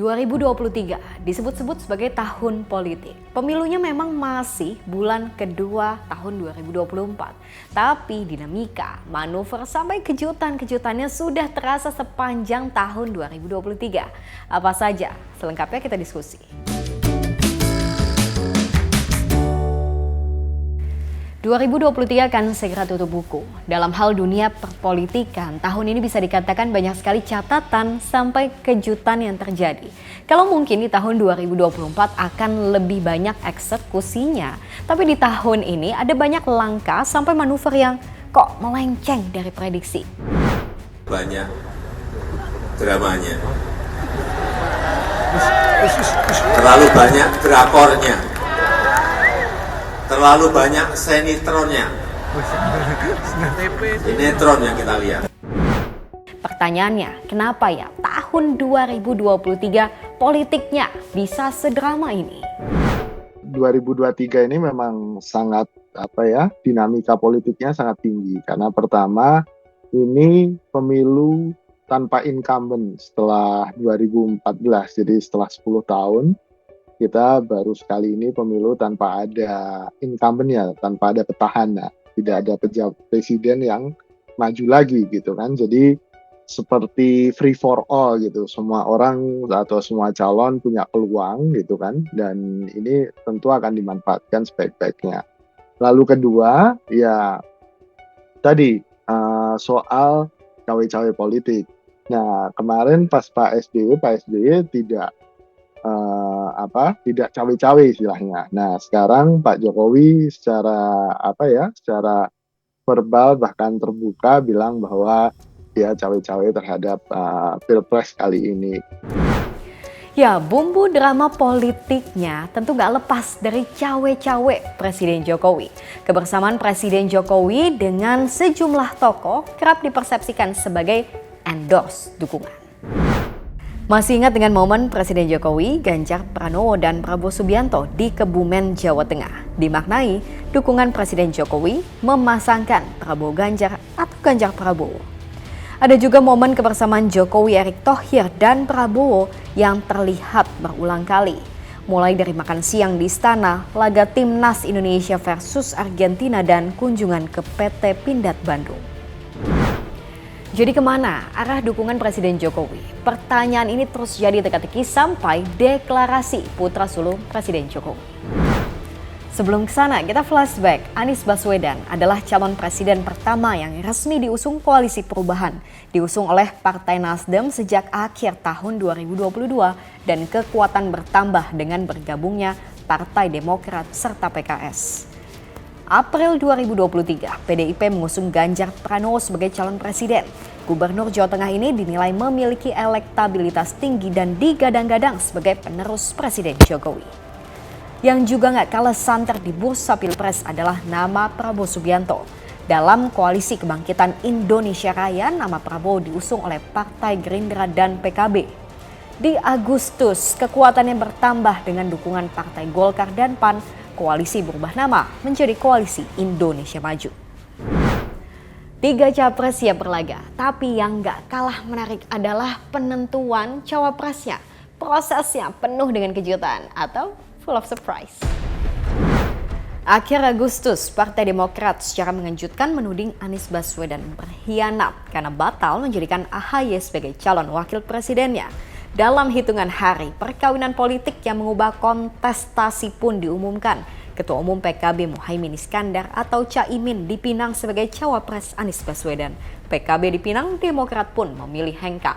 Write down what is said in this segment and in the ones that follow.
2023 disebut-sebut sebagai tahun politik. Pemilunya memang masih bulan kedua tahun 2024. Tapi dinamika, manuver sampai kejutan-kejutannya sudah terasa sepanjang tahun 2023. Apa saja? Selengkapnya kita diskusi. ...2023 akan segera tutup buku. Dalam hal dunia perpolitikan, tahun ini bisa dikatakan banyak sekali catatan sampai kejutan yang terjadi. Kalau mungkin di tahun 2024 akan lebih banyak eksekusinya, tapi di tahun ini ada banyak langkah sampai manuver yang kok melenceng dari prediksi. Banyak dramanya, terlalu banyak drakornya, terlalu banyak sinetronnya. Sinetron yang kita lihat. Pertanyaannya, kenapa ya tahun 2023 politiknya bisa sedrama ini? 2023 ini memang sangat dinamika politiknya sangat tinggi karena pertama ini pemilu tanpa incumbent setelah 2014, jadi setelah 10 tahun kita baru sekali ini pemilu tanpa ada incumbent ya, tanpa ada petahana, tidak ada pejabat presiden yang maju lagi gitu kan. Jadi seperti free for all gitu, semua orang atau semua calon punya peluang gitu kan, dan ini tentu akan dimanfaatkan sebaik-baiknya. Lalu kedua ya tadi soal cawe-cawe politik. Nah kemarin pas Pak SBY tidak tidak cawe-cawe istilahnya. Nah sekarang Pak Jokowi secara verbal bahkan terbuka bilang bahwa dia cawe-cawe terhadap Pilpres kali ini. Ya, bumbu drama politiknya tentu gak lepas dari cawe-cawe Presiden Jokowi. Kebersamaan Presiden Jokowi dengan sejumlah tokoh kerap dipersepsikan sebagai endorse dukungan. Masih ingat dengan momen Presiden Jokowi, Ganjar Pranowo dan Prabowo Subianto di Kebumen, Jawa Tengah. Dimaknai dukungan Presiden Jokowi memasangkan Prabowo Ganjar atau Ganjar Prabowo. Ada juga momen kebersamaan Jokowi, Erick Thohir dan Prabowo yang terlihat berulang kali. Mulai dari makan siang di istana, laga Timnas Indonesia versus Argentina dan kunjungan ke PT Pindad Bandung. Jadi kemana arah dukungan Presiden Jokowi? Pertanyaan ini terus jadi teka-teki sampai deklarasi putra sulung Presiden Jokowi. Sebelum ke sana, kita flashback. Anies Baswedan adalah calon presiden pertama yang resmi diusung Koalisi Perubahan. Diusung oleh Partai Nasdem sejak akhir tahun 2022 dan kekuatan bertambah dengan bergabungnya Partai Demokrat serta PKS. April 2023, PDIP mengusung Ganjar Pranowo sebagai calon presiden. Gubernur Jawa Tengah ini dinilai memiliki elektabilitas tinggi dan digadang-gadang sebagai penerus Presiden Jokowi. Yang juga gak kalah santer di bursa Pilpres adalah nama Prabowo Subianto. Dalam Koalisi Kebangkitan Indonesia Raya, nama Prabowo diusung oleh Partai Gerindra dan PKB. Di Agustus, kekuatannya bertambah dengan dukungan Partai Golkar dan PAN. Koalisi berubah nama menjadi Koalisi Indonesia Maju. 3 capres siap berlaga, tapi yang gak kalah menarik adalah penentuan cawapresnya. Prosesnya penuh dengan kejutan atau full of surprise. Akhir Agustus, Partai Demokrat secara mengejutkan menuding Anies Baswedan berkhianat karena batal menjadikan AHY sebagai calon wakil presidennya. Dalam hitungan hari, perkawinan politik yang mengubah kontestasi pun diumumkan. Ketua Umum PKB Muhaimin Iskandar atau Caimin dipinang sebagai cawapres Anies Baswedan. PKB dipinang, Demokrat pun memilih hengkang.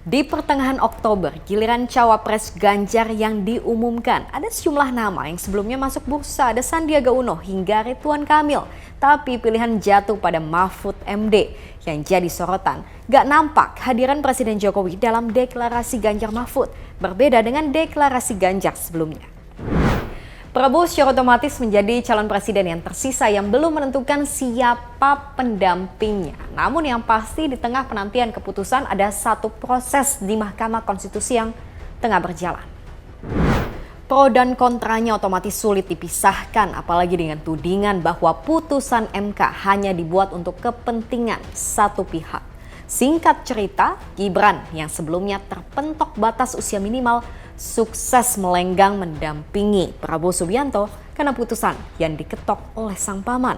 Di pertengahan Oktober, giliran cawapres Ganjar yang diumumkan. Ada sejumlah nama yang sebelumnya masuk bursa, ada Sandiaga Uno hingga Ridwan Kamil. Tapi pilihan jatuh pada Mahfud MD yang jadi sorotan. Gak nampak hadiran Presiden Jokowi dalam deklarasi Ganjar Mahfud, berbeda dengan deklarasi Ganjar sebelumnya. Prabowo secara otomatis menjadi calon presiden yang tersisa yang belum menentukan siapa pendampingnya. Namun yang pasti di tengah penantian keputusan ada satu proses di Mahkamah Konstitusi yang tengah berjalan. Pro dan kontranya otomatis sulit dipisahkan, apalagi dengan tudingan bahwa putusan MK hanya dibuat untuk kepentingan satu pihak. Singkat cerita, Gibran yang sebelumnya terpentok batas usia minimal sukses melenggang mendampingi Prabowo Subianto karena putusan yang diketok oleh sang paman.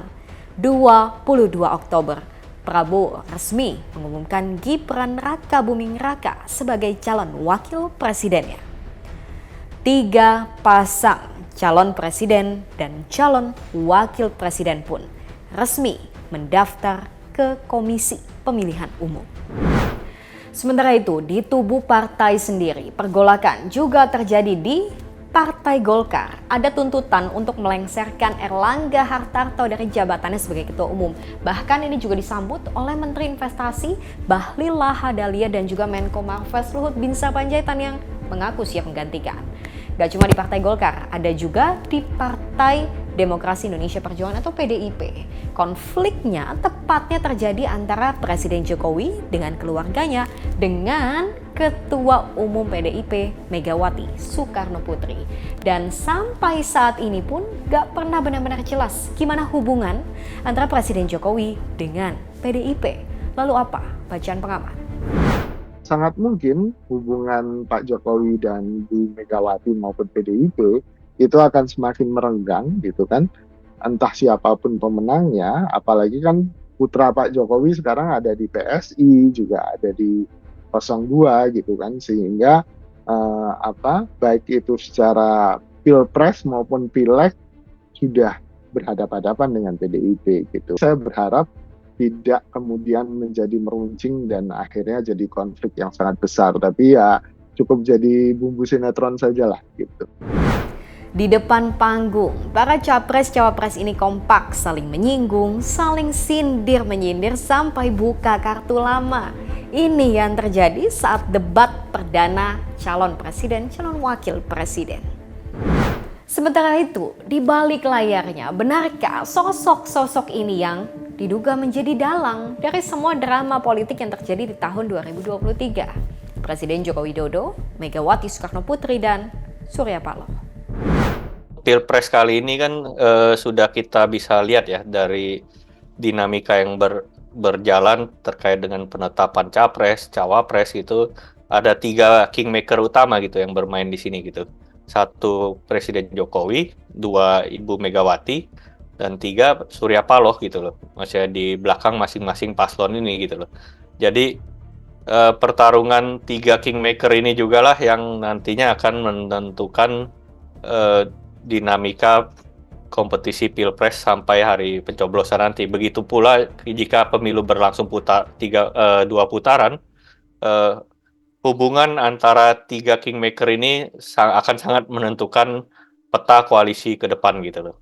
22 Oktober, Prabowo resmi mengumumkan Gibran Raka Buming Raka sebagai calon wakil presidennya. 3 pasang calon presiden dan calon wakil presiden pun resmi mendaftar ke Komisi Pemilihan Umum. Sementara itu, di tubuh partai sendiri, pergolakan juga terjadi di Partai Golkar. Ada tuntutan untuk melengsarkan Erlangga Hartarto dari jabatannya sebagai Ketua Umum. Bahkan ini juga disambut oleh Menteri Investasi Bahlil Lahadalia dan juga Menko Marves Luhut Binsar Panjaitan yang mengaku siap menggantikan. Gak cuma di Partai Golkar, ada juga di Partai Demokrasi Indonesia Perjuangan atau PDIP. Konfliknya tepatnya terjadi antara Presiden Jokowi dengan keluarganya dengan Ketua Umum PDIP Megawati Soekarno Putri. Dan sampai saat ini pun gak pernah benar-benar jelas gimana hubungan antara Presiden Jokowi dengan PDIP. Lalu apa bacaan pengamat? Sangat mungkin hubungan Pak Jokowi dan Bu Megawati maupun PDIP itu akan semakin merenggang gitu kan. Entah siapapun pemenangnya, apalagi kan putra Pak Jokowi sekarang ada di PSI, juga ada di 02 gitu kan, sehingga baik itu secara pilpres maupun pileg sudah berhadapan-hadapan dengan PDIP gitu. Saya berharap tidak kemudian menjadi meruncing dan akhirnya jadi konflik yang sangat besar, tapi ya cukup jadi bumbu sinetron sajalah gitu. Di depan panggung, para capres-cawapres ini kompak saling menyinggung, saling sindir-menyindir sampai buka kartu lama. Ini yang terjadi saat debat perdana calon presiden, calon wakil presiden. Sementara itu, di balik layarnya, benarkah sosok-sosok ini yang diduga menjadi dalang dari semua drama politik yang terjadi di tahun 2023? Presiden Joko Widodo, Megawati Soekarno Putri, dan Surya Paloh. Pilpres kali ini kan sudah kita bisa lihat ya dari dinamika yang berjalan terkait dengan penetapan capres, cawapres itu ada 3 kingmaker utama gitu yang bermain di sini gitu. 1 Presiden Jokowi, 2 Ibu Megawati, dan 3 Surya Paloh gitu loh. Maksudnya di belakang masing-masing paslon ini gitu loh. Jadi pertarungan 3 kingmaker ini juga lah yang nantinya akan menentukan dinamika kompetisi pilpres sampai hari pencoblosan nanti. Begitu pula jika pemilu berlangsung 2 putaran, hubungan antara 3 kingmaker ini akan sangat menentukan peta koalisi ke depan gitu loh.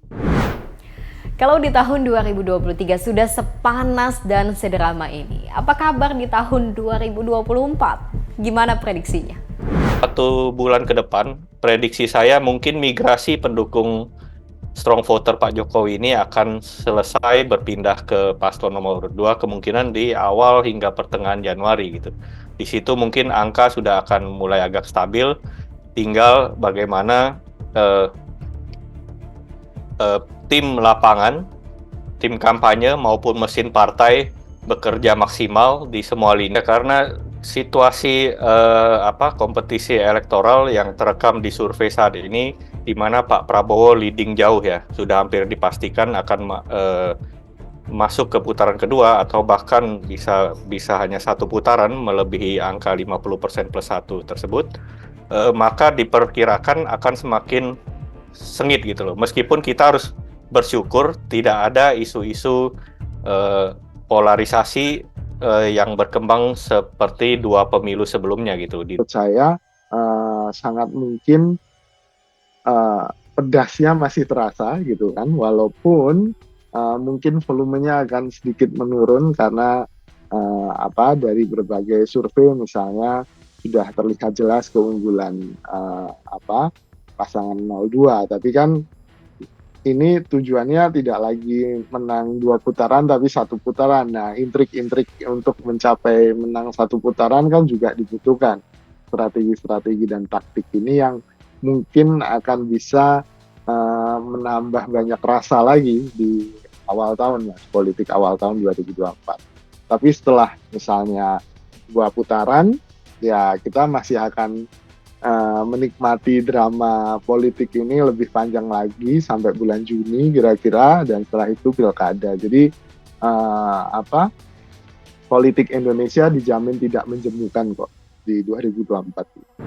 Kalau di tahun 2023 sudah sepanas dan sedrama ini, apa kabar di tahun 2024? Gimana prediksinya? 1 bulan ke depan, prediksi saya mungkin migrasi pendukung strong voter Pak Jokowi ini akan selesai berpindah ke paslon nomor 2 kemungkinan di awal hingga pertengahan Januari gitu. Di situ mungkin angka sudah akan mulai agak stabil, tinggal bagaimana tim lapangan, tim kampanye maupun mesin partai bekerja maksimal di semua lini karena situasi kompetisi elektoral yang terekam di survei saat ini di mana Pak Prabowo leading jauh ya, sudah hampir dipastikan akan masuk ke putaran kedua atau bahkan bisa hanya 1 putaran melebihi angka 50% plus 1 tersebut, maka diperkirakan akan semakin sengit gitu loh. Meskipun kita harus bersyukur tidak ada isu-isu polarisasi yang berkembang seperti 2 pemilu sebelumnya gitu. Menurut saya sangat mungkin pedasnya masih terasa gitu kan, walaupun mungkin volumenya akan sedikit menurun karena dari berbagai survei misalnya sudah terlihat jelas keunggulan pasangan 02, tapi kan ini tujuannya tidak lagi menang 2 putaran tapi 1 putaran. Nah, intrik-intrik untuk mencapai menang 1 putaran kan juga dibutuhkan strategi-strategi dan taktik ini yang mungkin akan bisa menambah banyak rasa lagi di awal tahun, Mas, politik awal tahun 2024. Tapi setelah misalnya 2 putaran, ya kita masih akan menikmati drama politik ini lebih panjang lagi sampai bulan Juni kira-kira, dan setelah itu pilkada. Jadi politik Indonesia dijamin tidak menjemukan kok di 2024.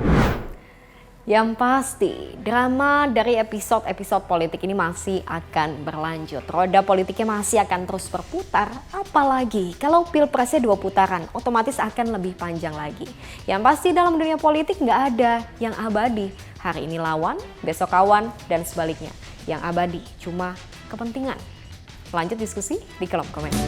Yang pasti, drama dari episode-episode politik ini masih akan berlanjut. Roda politiknya masih akan terus berputar, apalagi kalau pilpresnya 2 putaran, otomatis akan lebih panjang lagi. Yang pasti dalam dunia politik nggak ada yang abadi. Hari ini lawan, besok kawan, dan sebaliknya. Yang abadi cuma kepentingan. Lanjut diskusi di kolom komentar.